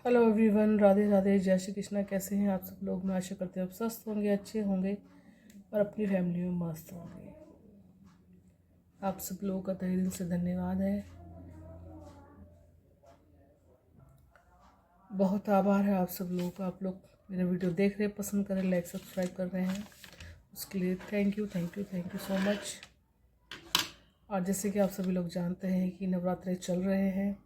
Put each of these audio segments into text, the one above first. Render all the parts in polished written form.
Hello everyone, Radhe Radhe, जय श्री कृष्णा। कैसे हैं आप सब लोग? मैं आशा करती हूँ आप स्वस्थ होंगे, अच्छे होंगे और अपनी फैमिली में मस्त होंगे। आप सब लोगों का तहे दिल से धन्यवाद है। बहुत आभार है आप सब लोगों का। आप लोग मेरा वीडियो देख रहे हैं, पसंद कर रहे हैं, लाइक सब्सक्राइब कर रहे हैं, उसके लिए थैंक यू सो मच। और जैसे कि आप सभी लोग जानते हैं कि नवरात्रे चल रहे हैं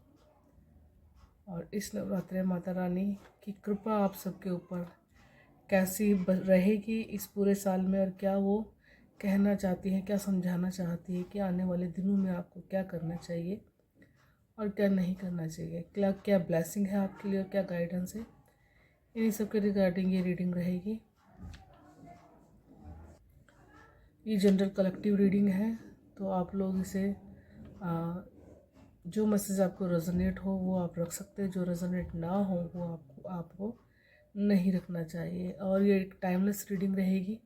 और इस नवरात्रे माता रानी की कृपा आप सबके ऊपर कैसी रहेगी इस पूरे साल में, और क्या वो कहना चाहती हैं, क्या समझाना चाहती है कि आने वाले दिनों में आपको क्या करना चाहिए और क्या नहीं करना चाहिए, क्या क्या ब्लेसिंग है आपके लिए और क्या गाइडेंस है, इन्हीं सब के रिगार्डिंग ये रीडिंग रहेगी। ये जनरल कलेक्टिव रीडिंग है, तो आप लोग इसे जो मैसेज आपको रेजोनेट हो वो आप रख सकते हैं, जो रेजोनेट ना हो वो आपको नहीं रखना चाहिए। और ये एक टाइमलेस रीडिंग रहेगी,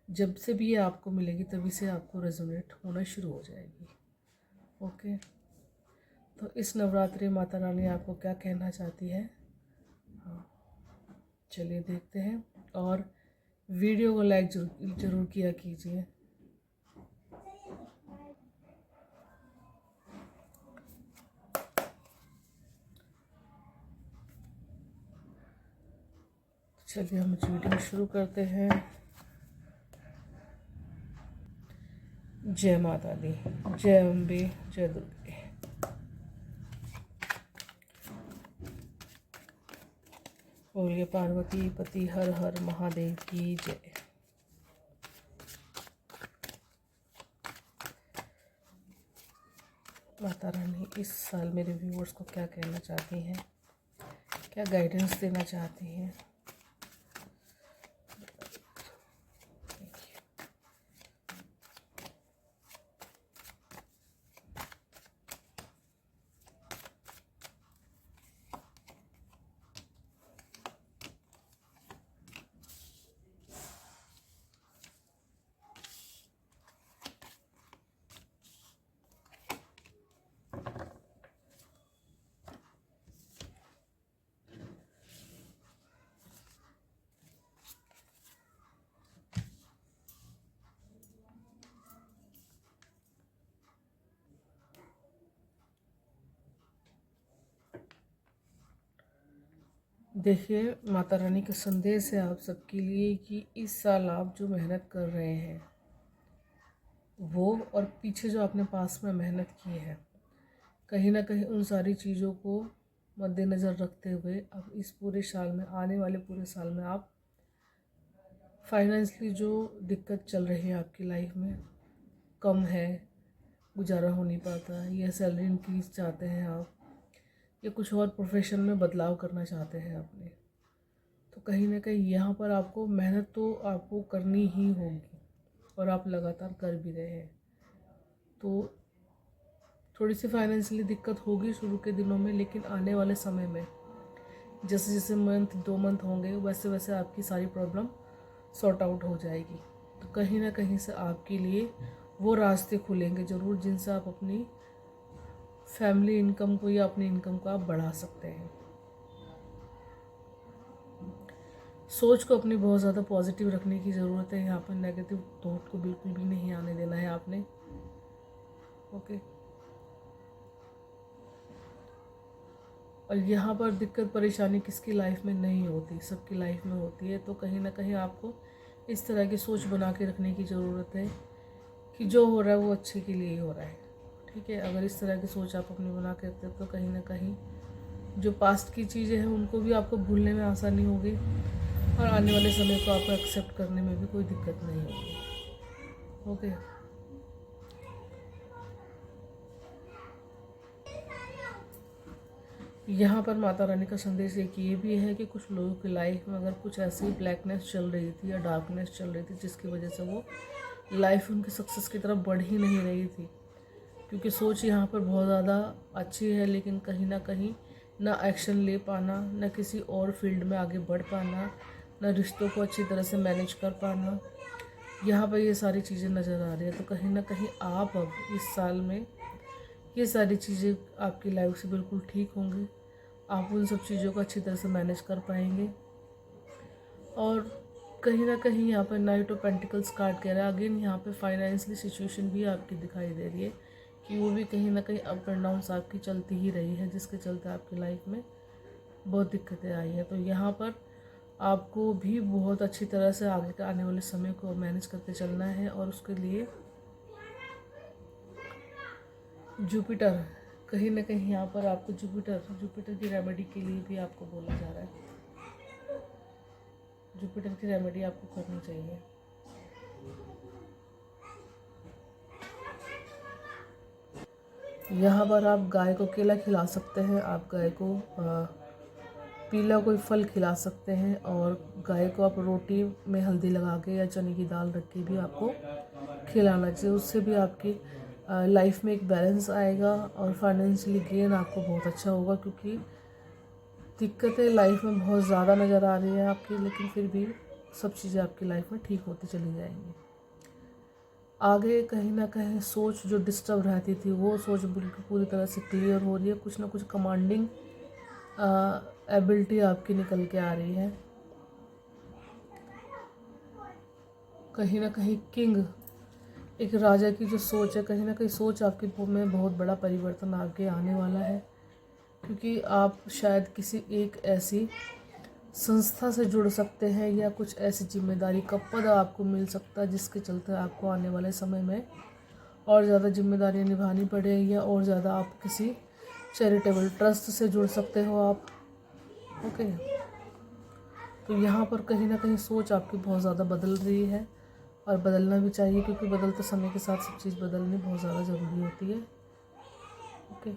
जब से भी ये आपको मिलेगी तभी से आपको रेजोनेट होना शुरू हो जाएगी। ओके, तो इस नवरात्रि माता रानी आपको क्या कहना चाहती है, हाँ चलिए देखते हैं। और वीडियो को लाइक जरूर किया कीजिए। चलिए हम वीडियो शुरू करते हैं। जय माता दी, जय अम्बे, जय दुर्गे। बोलिए पार्वती पति हर हर महादेव की जय। माता रानी इस साल मेरे व्यूअर्स को क्या कहना चाहती हैं, क्या गाइडेंस देना चाहती हैं। देखिए, माता रानी का संदेश है आप सबके लिए कि इस साल आप जो मेहनत कर रहे हैं वो, और पीछे जो आपने पास में मेहनत की है, कहीं ना कहीं उन सारी चीज़ों को मद्देनज़र रखते हुए अब इस पूरे साल में, आने वाले पूरे साल में आप फाइनेंशियली जो दिक्कत चल रही है आपकी लाइफ में, कम है, गुजारा हो नहीं पाता, या सैलरी इंक्रीज चाहते हैं आप, या कुछ और प्रोफेशन में बदलाव करना चाहते हैं अपने, तो कहीं ना कहीं यहाँ पर आपको मेहनत तो आपको करनी ही होगी और आप लगातार कर भी रहे हैं। तो थोड़ी सी फाइनेंशियली दिक्कत होगी शुरू के दिनों में, लेकिन आने वाले समय में जैसे जैसे मंथ 2 मंथ होंगे वैसे वैसे आपकी सारी प्रॉब्लम सॉर्ट आउट हो जाएगी। तो कहीं ना कहीं से आपके लिए वो रास्ते खुलेंगे ज़रूर, जिनसे आप अपनी फैमिली इनकम को या अपनी इनकम को आप बढ़ा सकते हैं। सोच को अपनी बहुत ज़्यादा पॉजिटिव रखने की ज़रूरत है। यहाँ पर नेगेटिव थॉट को बिल्कुल भी नहीं आने देना है आपने। ओके, और यहाँ पर दिक्कत परेशानी किसकी लाइफ में नहीं होती, सबकी लाइफ में होती है। तो कहीं ना कहीं आपको इस तरह की सोच बना के रखने की ज़रूरत है कि जो हो रहा है वो अच्छे के लिए ही हो रहा है। ठीक है, अगर इस तरह की सोच आप अपनी बना के रखते तो कहीं ना कहीं जो पास्ट की चीज़ें हैं उनको भी आपको भूलने में आसानी होगी और आने वाले समय को आपको एक्सेप्ट करने में भी कोई दिक्कत नहीं होगी। ओके, यहाँ पर माता रानी का संदेश एक ये भी है कि कुछ लोगों की लाइफ में अगर कुछ ऐसी ब्लैकनेस चल रही थी या डार्कनेस चल रही थी जिसकी वजह से वो लाइफ उनकी सक्सेस की तरफ बढ़ ही नहीं रही थी, क्योंकि सोच यहाँ पर बहुत ज़्यादा अच्छी है, लेकिन कहीं ना कहीं ना एक्शन ले पाना, ना किसी और फील्ड में आगे बढ़ पाना, ना रिश्तों को अच्छी तरह से मैनेज कर पाना, यहाँ पर ये सारी चीज़ें नज़र आ रही है। तो कहीं ना कहीं आप अब इस साल में ये सारी चीज़ें आपकी लाइफ से बिल्कुल ठीक होंगी आप उन सब चीज़ों को अच्छी तरह से मैनेज कर पाएंगे। और कहीं ना कहीं यहाँ पर नाइट ऑफ पेंटिकल्स कार्ड कह रहा है, अगेन यहाँ पे फाइनेंशियली सिचुएशन भी आपकी दिखाई दे रही है कि वो भी कहीं ना कहीं अप एंड डाउन्स आपकी चलती ही रही है, जिसके चलते आपकी लाइफ में बहुत दिक्कतें आई हैं। तो यहाँ पर आपको भी बहुत अच्छी तरह से आगे के आने वाले समय को मैनेज करके चलना है। और उसके लिए जुपिटर, कहीं ना कहीं यहाँ पर आपको जुपिटर की रेमेडी के लिए भी आपको बोला जा रहा है। जुपिटर की रेमेडी आपको करनी चाहिए। यहाँ पर आप गाय को केला खिला सकते हैं, आप गाय को पीला कोई फल खिला सकते हैं, और गाय को आप रोटी में हल्दी लगा के या चने की दाल रख के भी आपको खिलाना चाहिए। उससे भी आपकी लाइफ में एक बैलेंस आएगा और फाइनेंशियली गेन आपको बहुत अच्छा होगा, क्योंकि दिक्कतें लाइफ में बहुत ज़्यादा नज़र आ रही है आपकी, लेकिन फिर भी सब चीज़ें आपकी लाइफ में ठीक होती चली जाएंगी। आगे कहीं ना कहीं सोच जो डिस्टर्ब रहती थी वो सोच बिल्कुल पूरी तरह से क्लियर हो रही है। कुछ ना कुछ कमांडिंग एबिलिटी आपकी निकल के आ रही है। कहीं ना कहीं किंग, एक राजा की जो सोच है, कहीं ना कहीं सोच आपकी में बहुत बड़ा परिवर्तन आगे आने वाला है, क्योंकि आप शायद किसी एक ऐसी संस्था से जुड़ सकते हैं या कुछ ऐसी जिम्मेदारी का पद आपको मिल सकता है जिसके चलते आपको आने वाले समय में और ज़्यादा जिम्मेदारियां निभानी पड़े, या और ज़्यादा आप किसी चैरिटेबल ट्रस्ट से जुड़ सकते हो आप। ओके, तो यहाँ पर कहीं ना कहीं सोच आपकी बहुत ज़्यादा बदल रही है, और बदलना भी चाहिए, क्योंकि बदलते समय के साथ सब चीज़ बदलनी बहुत ज़्यादा ज़रूरी होती है। ओके,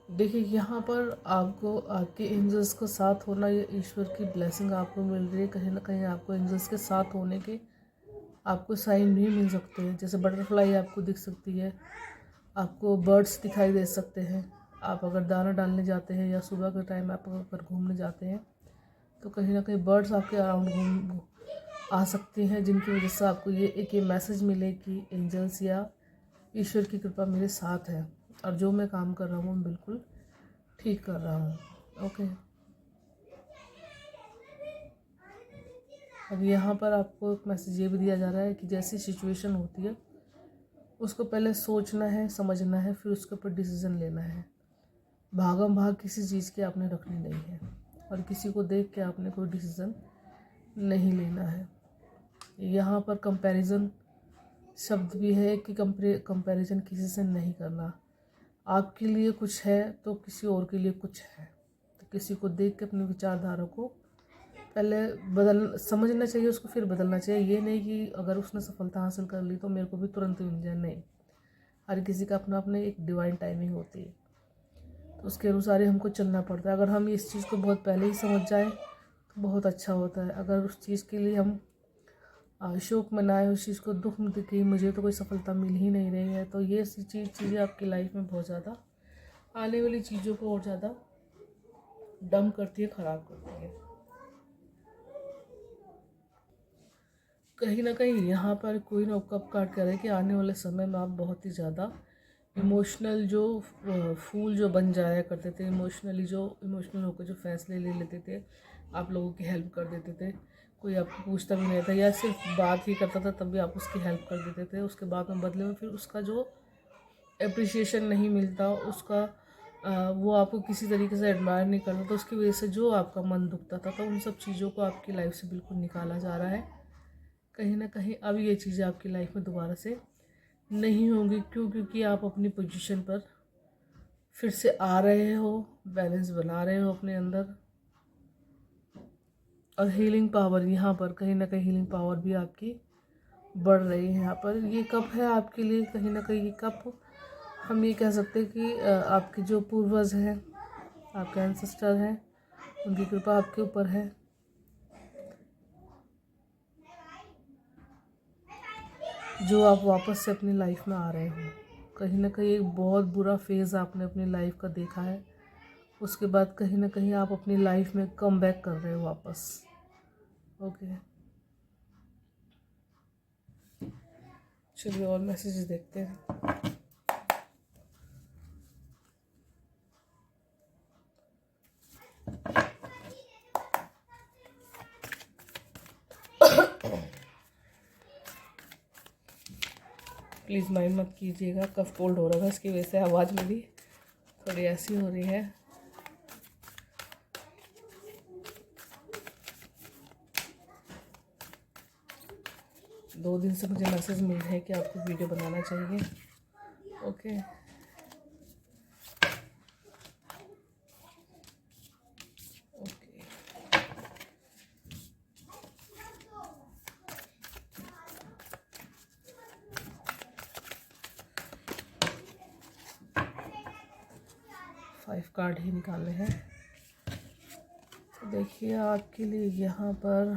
देखिए यहाँ पर आपको आपके एंजल्स का साथ होना, या ईश्वर की ब्लेसिंग आपको मिल रही है। कहीं ना कहीं आपको एंजल्स के साथ होने के आपको साइन भी मिल सकते हैं, जैसे बटरफ्लाई आपको दिख सकती है, आपको बर्ड्स दिखाई दे सकते हैं। आप अगर दाना डालने जाते हैं या सुबह के टाइम आप अगर घूमने जाते हैं तो कहीं ना कहीं बर्ड्स आपके अराउंड घूम आ सकती हैं, जिनकी वजह से आपको ये मैसेज मिले कि एंजल्स या ईश्वर की कृपा मेरे साथ है, और जो मैं काम कर रहा हूँ मैं बिल्कुल ठीक कर रहा हूँ। ओके, अब यहाँ पर आपको एक मैसेज ये भी दिया जा रहा है कि जैसी सिचुएशन होती है उसको पहले सोचना है, समझना है, फिर उसके ऊपर डिसीज़न लेना है। भागम भाग किसी चीज़ की आपने रखनी नहीं है, और किसी को देख के आपने कोई डिसीज़न नहीं लेना है। यहाँ पर कंपैरिजन शब्द भी है कि कंपैरिजन किसी से नहीं करना। आपके लिए कुछ है तो किसी और के लिए कुछ है, तो किसी को देख के अपनी विचारधारा को पहले समझना चाहिए, उसको फिर बदलना चाहिए। ये नहीं कि अगर उसने सफलता हासिल कर ली तो मेरे को भी तुरंत ही मिल जाए, नहीं। हर किसी का अपना अपने एक डिवाइन टाइमिंग होती है, तो उसके अनुसार ही हमको चलना पड़ता है। अगर हम इस चीज़ को बहुत पहले ही समझ जाए तो बहुत अच्छा होता है। अगर उस चीज़ के लिए हम शोक मनाए, उस चीज़ को दुख में कि मुझे तो कोई सफलता मिल ही नहीं रही है, तो ये चीज़ें आपकी लाइफ में बहुत ज़्यादा आने वाली चीज़ों को और ज़्यादा डम करती है, ख़राब करती है। कहीं ना कहीं यहाँ पर कोई ना कब कार्ड कर रहा है कि आने वाले समय में आप बहुत ही ज़्यादा इमोशनल जो फूल जो बन जाया करते थे, इमोशनल होकर जो फैसले ले लेते थे, आप लोगों की हेल्प कर देते थे, कोई आपको पूछता भी नहीं था, या सिर्फ बात ही करता था तब भी आप उसकी हेल्प कर देते थे। उसके बाद में बदले में फिर उसका जो अप्रिसिएशन नहीं मिलता, उसका वो आपको किसी तरीके से एडमायर नहीं करता, तो उसकी वजह से जो आपका मन दुखता था, तो उन सब चीज़ों को आपकी लाइफ से बिल्कुल निकाला जा रहा है। कहीं ना कहीं अब ये चीज़ें आपकी लाइफ में दोबारा से नहीं होंगी। क्यों? क्योंकि आप अपनी पोजीशन पर फिर से आ रहे हो, बैलेंस बना रहे हो अपने अंदर, और हीलिंग पावर यहाँ पर कहीं ना कहीं हीलिंग पावर भी आपकी बढ़ रही है। यहाँ पर ये कप है आपके लिए, कहीं ना कहीं ये कप हम ये कह सकते हैं कि आपके जो पूर्वज हैं, आपके एंसेस्टर हैं, उनकी कृपा आपके ऊपर है। जो आप वापस से अपनी लाइफ में आ रहे हो, कहीं ना कहीं एक बहुत बुरा फेज़ आपने अपनी लाइफ का देखा है, उसके बाद कहीं ना कहीं आप अपनी लाइफ में कम बैक कर रहे हो वापस। ओके, चलिए और मैसेजेस देखते हैं। प्लीज़ माइंड मत कीजिएगा, कफ कोल्ड हो रहा है, इसकी वजह से आवाज़ मेरी थोड़ी ऐसी हो रही है। दो दिन से मुझे मैसेज मिल रहे हैं कि आपको वीडियो बनाना चाहिए। ओके, 5 कार्ड ही निकाले हैं। तो देखिए आपके लिए यहाँ पर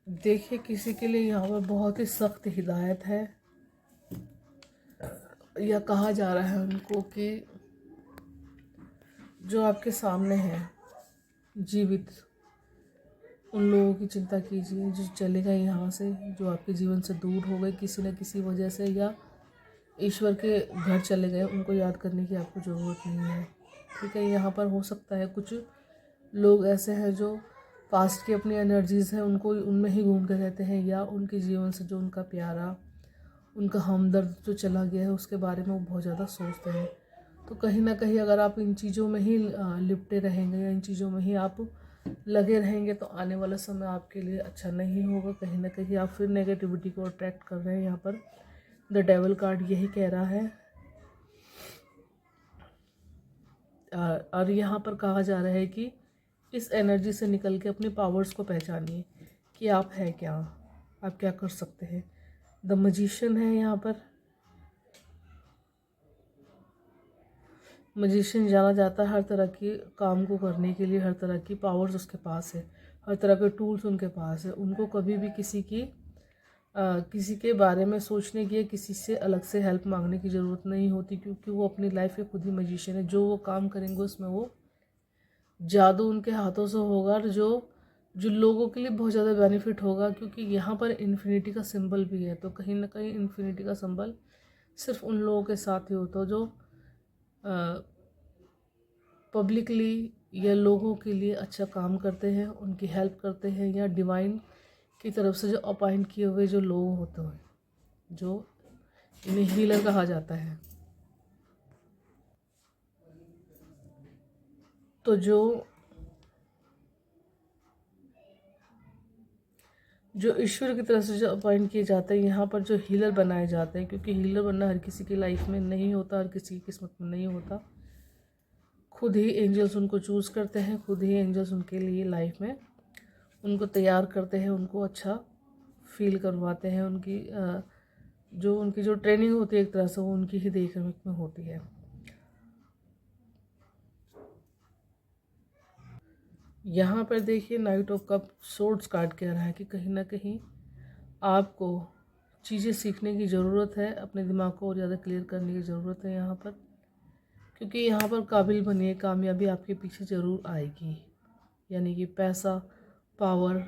देखिए किसी के लिए यहाँ पर बहुत ही सख्त हिदायत है, या कहा जा रहा है उनको कि जो आपके सामने है जीवित, उन लोगों की चिंता कीजिए जो चले गए यहाँ से, जो आपके जीवन से दूर हो गए किसी न किसी वजह से, या ईश्वर के घर चले गए, उनको याद करने की आपको ज़रूरत नहीं है। ठीक है, यहाँ पर हो सकता है कुछ लोग ऐसे हैं जो पास्ट की अपनी एनर्जीज़ हैं उनको उनमें ही घूमते रहते हैं, या उनके जीवन से जो उनका प्यारा, उनका हमदर्द जो चला गया है उसके बारे में वो बहुत ज़्यादा सोचते हैं। तो कहीं ना कहीं अगर आप इन चीज़ों में ही लिपटे रहेंगे या इन चीज़ों में ही आप लगे रहेंगे तो आने वाला समय आपके लिए अच्छा नहीं होगा। कहीं ना कहीं आप फिर नेगेटिविटी को अट्रैक्ट कर रहे हैं। यहाँ पर द डेविल कार्ड यही कह रहा है। और यहाँ पर कहा जा रहा है कि इस एनर्जी से निकल के अपने पावर्स को पहचानिए कि आप हैं क्या, आप क्या कर सकते हैं। द मजिशियन है यहाँ पर। मजिशियन जाना जाता है हर तरह के काम को करने के लिए, हर तरह की पावर्स उसके पास है, हर तरह के टूल्स उनके पास है। उनको कभी भी किसी के बारे में सोचने की या किसी से अलग से हेल्प मांगने की ज़रूरत नहीं होती, क्योंकि वो अपनी लाइफ के खुद ही मजिशियन है। जो वो काम करेंगे उसमें वो जादू उनके हाथों से होगा, और जो जो लोगों के लिए बहुत ज़्यादा बेनिफिट होगा, क्योंकि यहाँ पर इन्फिनिटी का सिंबल भी है। तो कहीं ना कहीं इन्फिनिटी का सिंबल सिर्फ उन लोगों के साथ ही होता है जो पब्लिकली या लोगों के लिए अच्छा काम करते हैं, उनकी हेल्प करते हैं, या डिवाइन की तरफ से जो अपॉइंट किए हुए जो लोग होते हैं, जो इन्हें हीलर कहा जाता है। तो जो ईश्वर की तरफ से जो अपॉइंट किए जाते हैं, यहाँ पर जो हीलर बनाए जाते हैं, क्योंकि हीलर बनना हर किसी की लाइफ में नहीं होता, हर किसी की किस्मत में नहीं होता। खुद ही एंजल्स उनको चूज़ करते हैं, खुद ही एंजल्स उनके लिए लाइफ में उनको तैयार करते हैं, उनको अच्छा फील करवाते हैं। उनकी जो ट्रेनिंग होती है एक तरह से वो उनकी ही देख रेख में होती है। यहाँ पर देखिए night of cup swords card कह रहा है कि कहीं ना कहीं आपको चीज़ें सीखने की ज़रूरत है, अपने दिमाग को और ज़्यादा क्लियर करने की ज़रूरत है यहाँ पर, क्योंकि यहाँ पर काबिल बनिए, कामयाबी आपके पीछे ज़रूर आएगी। यानी कि पैसा, पावर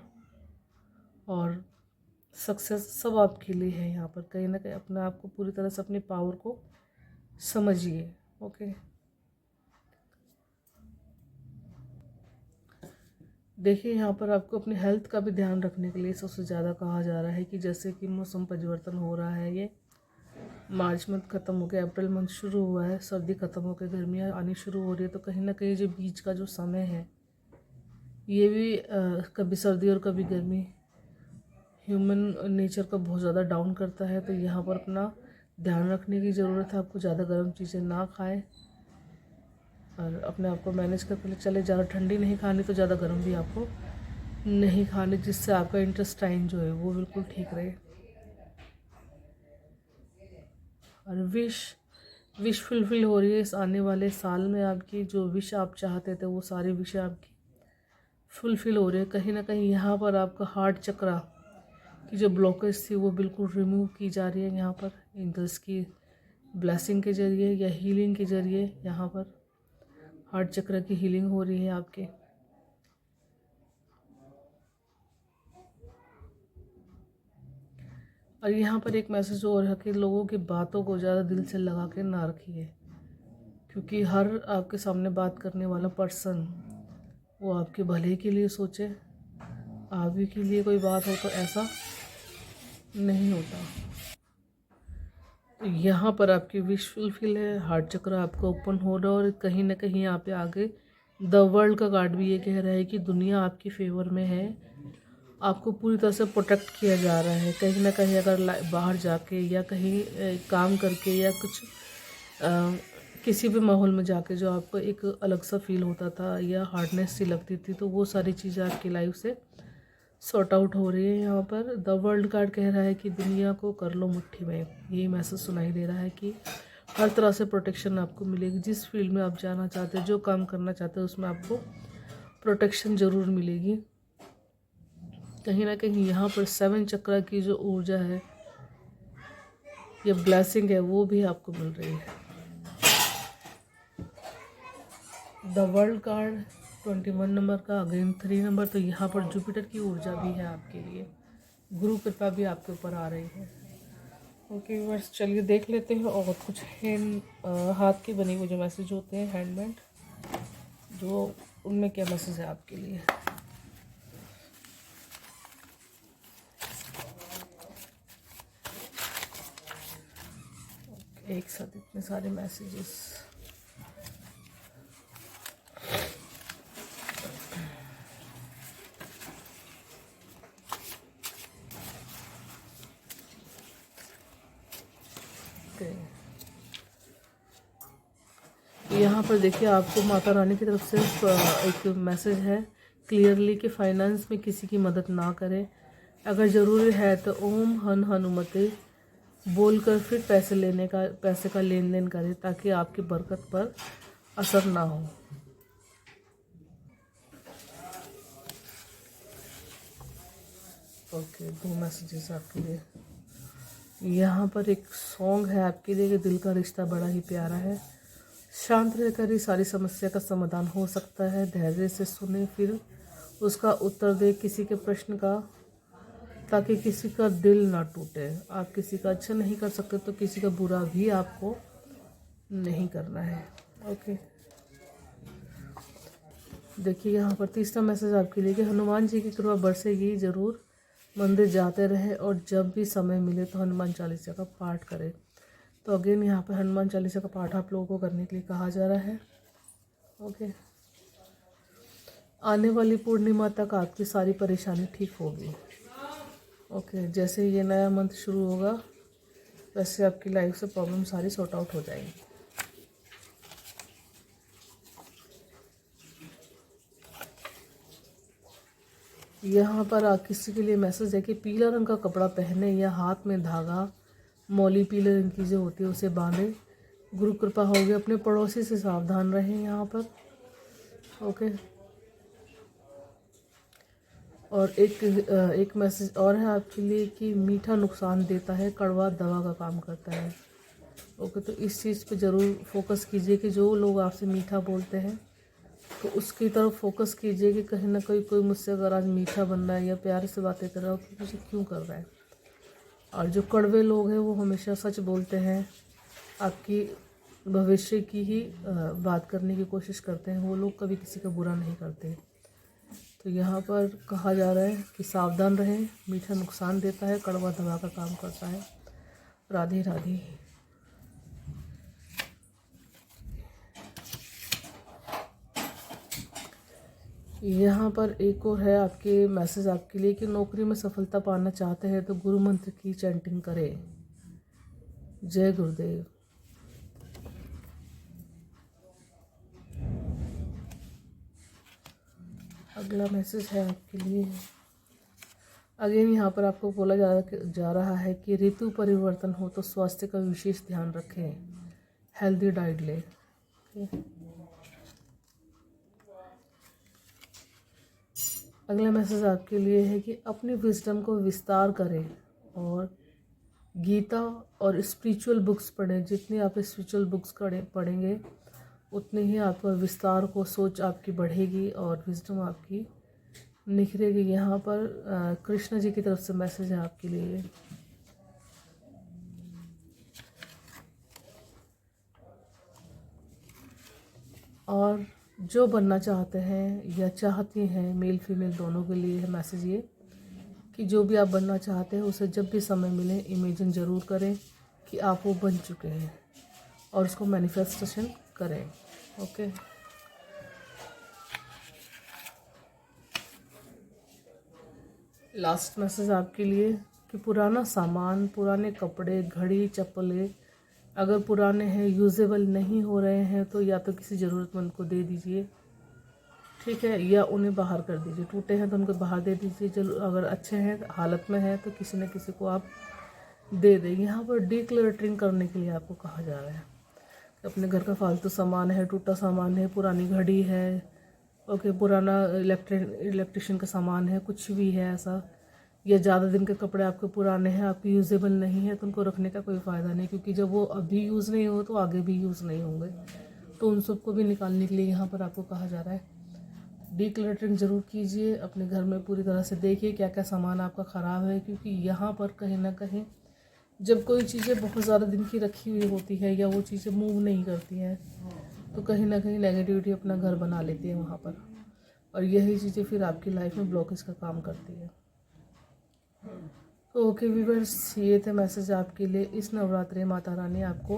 और सक्सेस सब आपके लिए है। यहाँ पर कहीं ना कहीं अपने आप को पूरी तरह से अपनी पावर को समझिए। ओके, देखिए यहाँ पर आपको अपनी हेल्थ का भी ध्यान रखने के लिए सबसे ज़्यादा कहा जा रहा है कि जैसे कि मौसम परिवर्तन हो रहा है, ये मार्च मंथ ख़त्म हो गया, अप्रैल मंथ शुरू हुआ है, सर्दी ख़त्म हो गई, गर्मियाँ आनी शुरू हो रही है। तो कहीं ना कहीं जो बीच का जो समय है ये भी कभी सर्दी और कभी गर्मी ह्यूमन नेचर को बहुत ज़्यादा डाउन करता है। तो यहाँ पर अपना ध्यान रखने की ज़रूरत है। आपको ज़्यादा गर्म चीज़ें ना खाएं और अपने आप को मैनेज करके चले। ज़्यादा ठंडी नहीं खानी तो ज़्यादा गर्म भी आपको नहीं खानी, जिससे आपका इंटेस्टाइन जो है वो बिल्कुल ठीक रहे। और विश फुलफिल हो रही है इस आने वाले साल में। आपकी जो विश आप चाहते थे वो सारी विश आपकी फुलफिल हो रही है। कहीं ना कहीं यहाँ पर आपका हार्ट चक्रा की जो ब्लॉकेज थी वो बिल्कुल रिमूव की जा रही है। यहाँ पर एंजल्स की ब्लेसिंग के ज़रिए या हीलिंग के ज़रिए यहाँ पर हार्ट चक्र की हीलिंग हो रही है आपके। और यहाँ पर एक मैसेज और है कि लोगों की बातों को ज़्यादा दिल से लगा के ना रखिए, क्योंकि हर आपके सामने बात करने वाला पर्सन वो आपके भले के लिए सोचे, आप ही के लिए कोई बात हो तो ऐसा नहीं होता। तो यहाँ पर आपकी विश फुलफिल है, हार्ट चक्र आपका ओपन हो रहा है और कहीं ना कहीं यहाँ पे आगे द वर्ल्ड का कार्ड भी ये कह रहा है कि दुनिया आपके फेवर में है, आपको पूरी तरह से प्रोटेक्ट किया जा रहा है। कहीं ना कहीं अगर बाहर जाके या कहीं काम करके या कुछ किसी भी माहौल में जाके जो आपको एक अलग सा फील होता था या हार्डनेस सी लगती थी, तो वो सारी चीज़ें आपकी लाइफ से सॉर्ट आउट हो रही है। यहाँ पर द वर्ल्ड कार्ड कह रहा है कि दुनिया को कर लो मुट्ठी में। ये मैसेज सुनाई दे रहा है कि हर तरह से प्रोटेक्शन आपको मिलेगी। जिस फील्ड में आप जाना चाहते हैं, जो काम करना चाहते हैं, उसमें आपको प्रोटेक्शन ज़रूर मिलेगी। कहीं ना कहीं यहाँ पर 7 चक्र की जो ऊर्जा है या ब्लेसिंग है वो भी आपको मिल रही है। द वर्ल्ड कार्ड 21 नंबर का, अगेन 3 नंबर, तो यहाँ पर जुपिटर की ऊर्जा भी है आपके लिए, गुरु कृपा भी आपके ऊपर आ रही है। ओके बस चलिए देख लेते हैं और कुछ हाथ के बने हुए जो मैसेज होते हैं हैंडमेड, जो उनमें क्या मैसेज है आपके लिए। एक साथ इतने सारे मैसेजेस। यहाँ पर देखिए आपको माता रानी की तरफ से एक मैसेज है क्लियरली कि फाइनेंस में किसी की मदद ना करें। अगर ज़रूरी है तो ओम हन हनुमते बोलकर फिर पैसे का लेन देन करें, ताकि आपकी बरकत पर असर ना हो। ओके, 2 मैसेजेस आपके लिए। यहाँ पर एक सॉन्ग है आपके लिए कि दिल का रिश्ता बड़ा ही प्यारा है, शांत रहकर ही सारी समस्या का समाधान हो सकता है। धैर्य से सुने फिर उसका उत्तर दे किसी के प्रश्न का, ताकि किसी का दिल ना टूटे। आप किसी का अच्छा नहीं कर सकते तो किसी का बुरा भी आपको नहीं करना है। ओके, देखिए यहाँ पर तीसरा मैसेज आपके लिए कि हनुमान जी की कृपा बरसेगी ज़रूर। मंदिर जाते रहे और जब भी समय मिले तो हनुमान चालीसा का पाठ करें। तो अगेन यहाँ पर हनुमान चालीसा का पाठ आप लोगों को करने के लिए कहा जा रहा है। ओके, आने वाली पूर्णिमा तक आपकी सारी परेशानी ठीक होगी। ओके, जैसे ये नया मंथ शुरू होगा वैसे आपकी लाइफ से प्रॉब्लम सारी सॉर्ट आउट हो जाएगी। यहाँ पर किसी के लिए मैसेज है कि पीला रंग का कपड़ा पहने या हाथ में धागा, मौली पीले रंग की जो होती है उसे बांधे। गुरु कृपा होगी। अपने पड़ोसी से सावधान रहें यहाँ पर। ओके, और एक मैसेज और है आपके लिए कि मीठा नुकसान देता है, कड़वा दवा का काम करता है। ओके, तो इस चीज़ पे ज़रूर फोकस कीजिए कि जो लोग आपसे मीठा बोलते हैं तो उसकी तरफ फोकस कीजिए कि कहीं ना कहीं कोई मुझसे अगर आज मीठा बन रहा है या प्यार से बातें कर रहा है तो मुझे क्यों कर रहा है। और जो कड़वे लोग हैं वो हमेशा सच बोलते हैं, आपकी भविष्य की ही बात करने की कोशिश करते हैं। वो लोग कभी किसी का बुरा नहीं करते। तो यहाँ पर कहा जा रहा है कि सावधान रहें, मीठा नुकसान देता है, कड़वा दवा का काम करता है। राधे राधे। यहाँ पर एक और है आपके मैसेज आपके लिए कि नौकरी में सफलता पाना चाहते हैं तो गुरु मंत्र की चैंटिंग करें। जय गुरुदेव। अगला मैसेज है आपके लिए। अगेन यहाँ पर आपको बोला जा रहा है कि ऋतु परिवर्तन हो तो स्वास्थ्य का विशेष ध्यान रखें, हेल्दी डाइट लें। अगला मैसेज आपके लिए है कि अपनी विजडम को विस्तार करें और गीता और स्पिरिचुअल बुक्स पढ़ें। जितनी आप स्पिरिचुअल बुक्स पढ़ेंगे उतने ही आपका विस्तार को सोच आपकी बढ़ेगी और विजडम आपकी निखरेगी। यहाँ पर कृष्ण जी की तरफ से मैसेज है आपके लिए। और जो बनना चाहते हैं या चाहती हैं, मेल फीमेल दोनों के लिए है मैसेज ये कि जो भी आप बनना चाहते हैं उसे जब भी समय मिले इमेजिन ज़रूर करें कि आप वो बन चुके हैं और उसको मैनिफेस्टेशन करें। ओके, लास्ट मैसेज आपके लिए कि पुराना सामान, पुराने कपड़े, घड़ी, चप्पलें अगर पुराने हैं, यूजेबल नहीं हो रहे हैं तो या तो किसी ज़रूरतमंद को दे दीजिए, ठीक है, या उन्हें बाहर कर दीजिए। टूटे हैं तो उनको बाहर दे दीजिए, चलो अगर अच्छे हैं हालत में है तो किसी न किसी को आप दे दें। यहाँ पर डिक्लटरिंग करने के लिए आपको कहा जा रहा है कि अपने घर का फालतू सामान है, टूटा सामान है, पुरानी घड़ी है, ओके, पुराना इलेक्ट्रिशियन का सामान है, कुछ भी है ऐसा, या ज़्यादा दिन के कपड़े आपके पुराने हैं, आपके यूजेबल नहीं है तो उनको रखने का कोई फ़ायदा नहीं, क्योंकि जब वो अभी यूज़ नहीं हो तो आगे भी यूज़ नहीं होंगे। तो उन सबको भी निकालने के लिए यहाँ पर आपको कहा जा रहा है डिक्लटरिंग ज़रूर कीजिए। अपने घर में पूरी तरह से देखिए क्या क्या सामान आपका ख़राब है, क्योंकि यहाँ पर कहीं ना कहीं जब कोई चीज़ें बहुत ज़्यादा दिन की रखी हुई होती है या वो चीज़ें मूव नहीं करती हैं तो कहीं ना कहीं नेगेटिविटी अपना घर बना लेती है वहाँ पर, और यही चीज़ें फिर आपकी लाइफ में ब्लॉकेज का काम करती है। तो ओके व्यूअर्स, ये थे मैसेज आपके लिए। इस नवरात्रि माता रानी आपको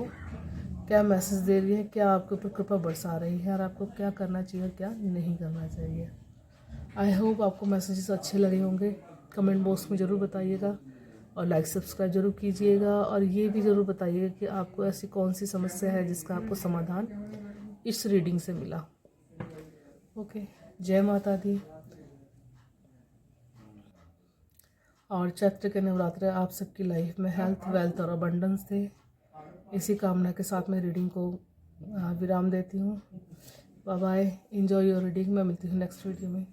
क्या मैसेज दे रही है, क्या आपके ऊपर कृपा बरसा रही है और आपको क्या करना चाहिए और क्या नहीं करना चाहिए। आई होप आपको मैसेजेस अच्छे लगे होंगे। कमेंट बॉक्स में ज़रूर बताइएगा और लाइक सब्सक्राइब जरूर कीजिएगा, और ये भी ज़रूर बताइएगा कि आपको ऐसी कौन सी समस्या है जिसका आपको समाधान इस रीडिंग से मिला। ओके, जय माता दी। और चैत्र के नवरात्र आप सबकी लाइफ में हेल्थ, वेल्थ और अबंडेंस थे। इसी कामना के साथ मैं रीडिंग को विराम देती हूँ। Bye bye, enjoy your reading. मैं मिलती हूँ नेक्स्ट वीडियो में।